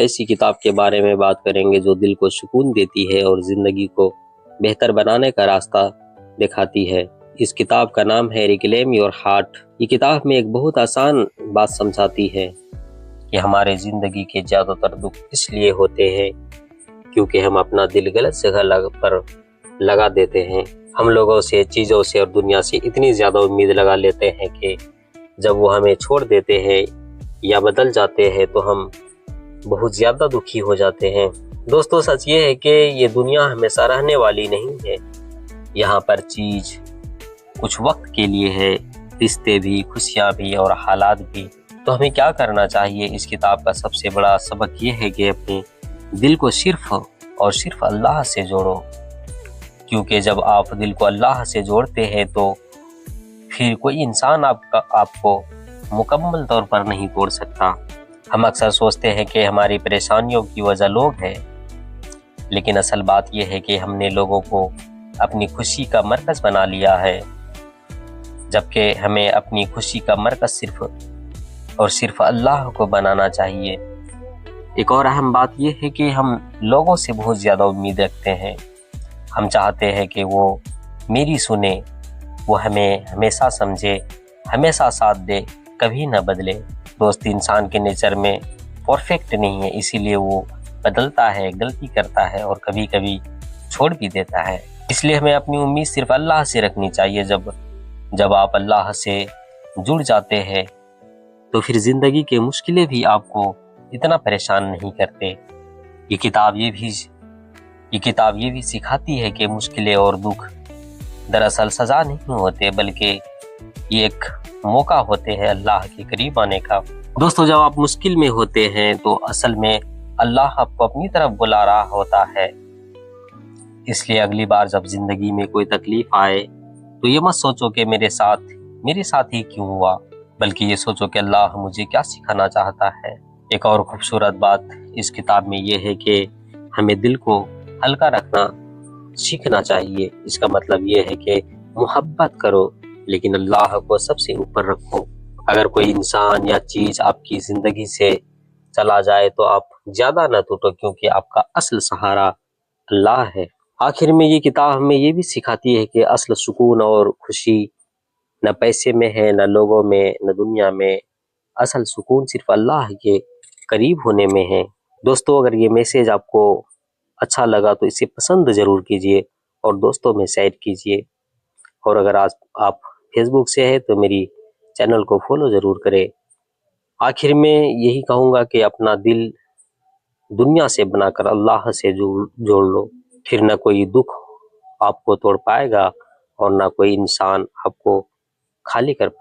ایسی کتاب کے بارے میں بات کریں گے جو دل کو سکون دیتی ہے اور زندگی کو بہتر بنانے کا راستہ دکھاتی ہے۔ اس کتاب کا نام ہے ریکلیم یور ہارٹ۔ یہ کتاب میں ایک بہت آسان بات سمجھاتی ہے کہ ہمارے زندگی کے زیادہ تر دکھ اس لیے ہوتے ہیں کیونکہ ہم اپنا دل غلط جگہ پر لگا دیتے ہیں۔ ہم لوگوں سے، چیزوں سے اور دنیا سے اتنی زیادہ امید لگا لیتے ہیں کہ جب وہ ہمیں چھوڑ دیتے ہیں یا بدل جاتے ہیں تو ہم بہت زیادہ دکھی ہو جاتے ہیں۔ دوستو، سچ یہ ہے کہ یہ دنیا ہمیشہ رہنے والی نہیں ہے۔ یہاں پر چیز کچھ وقت کے لیے ہے، رشتے بھی، خوشیاں بھی اور حالات بھی۔ تو ہمیں کیا کرنا چاہیے؟ اس کتاب کا سب سے بڑا سبق یہ ہے کہ اپنے دل کو صرف اور صرف اللہ سے جوڑو، کیونکہ جب آپ دل کو اللہ سے جوڑتے ہیں تو پھر کوئی انسان آپ کو مکمل طور پر نہیں توڑ سکتا۔ ہم اکثر سوچتے ہیں کہ ہماری پریشانیوں کی وجہ لوگ ہیں، لیکن اصل بات یہ ہے کہ ہم نے لوگوں کو اپنی خوشی کا مرکز بنا لیا ہے، جبکہ ہمیں اپنی خوشی کا مرکز صرف اور صرف اللہ کو بنانا چاہیے۔ ایک اور اہم بات یہ ہے کہ ہم لوگوں سے بہت زیادہ امید رکھتے ہیں۔ ہم چاہتے ہیں کہ وہ میری سنے، وہ ہمیں ہمیشہ سمجھے، ہمیشہ ساتھ دے، کبھی نہ بدلے۔ دوست انسان کے نیچر میں پرفیکٹ نہیں ہے، اسی لیے وہ بدلتا ہے، غلطی کرتا ہے اور کبھی کبھی چھوڑ بھی دیتا ہے۔ اس لیے ہمیں اپنی امید صرف اللہ سے رکھنی چاہیے۔ جب آپ اللہ سے جڑ جاتے ہیں تو پھر زندگی کے مشکلیں بھی آپ کو اتنا پریشان نہیں کرتے۔ یہ کتاب یہ بھی سکھاتی ہے کہ مشکلیں اور دکھ دراصل سزا نہیں ہوتے، بلکہ یہ ایک موقع ہوتے ہیں اللہ کے قریب آنے کا۔ دوستو، جب آپ مشکل میں ہوتے ہیں تو اصل میں اللہ آپ کو اپنی طرف بلا رہا ہوتا ہے۔ اس لیے اگلی بار جب زندگی میں کوئی تکلیف آئے تو یہ مت سوچو کہ میرے ساتھ ہی کیوں ہوا، بلکہ یہ سوچو کہ اللہ مجھے کیا سکھانا چاہتا ہے۔ ایک اور خوبصورت بات اس کتاب میں یہ ہے کہ ہمیں دل کو ہلکا رکھنا سیکھنا چاہیے۔ اس کا مطلب یہ ہے کہ محبت کرو لیکن اللہ کو سب سے اوپر رکھو۔ اگر کوئی انسان یا چیز آپ کی زندگی سے چلا جائے تو آپ زیادہ نہ ٹوٹو، کیونکہ آپ کا اصل سہارا اللہ ہے۔ آخر میں یہ کتاب ہمیں یہ بھی سکھاتی ہے کہ اصل سکون اور خوشی نہ پیسے میں ہے، نہ لوگوں میں، نہ دنیا میں۔ اصل سکون صرف اللہ کے قریب ہونے میں ہے۔ دوستو، اگر یہ میسیج آپ کو اچھا لگا تو اسے پسند ضرور کیجئے اور دوستوں میں شیئر کیجئے، اور اگر آج آپ فیس بک سے ہیں تو میری چینل کو فالو ضرور کریں۔ آخر میں یہی کہوں گا کہ اپنا دل دنیا سے بنا کر اللہ سے جوڑ لو، پھر نہ کوئی دکھ آپ کو توڑ پائے گا اور نہ کوئی انسان آپ کو خالی کر پائے گا۔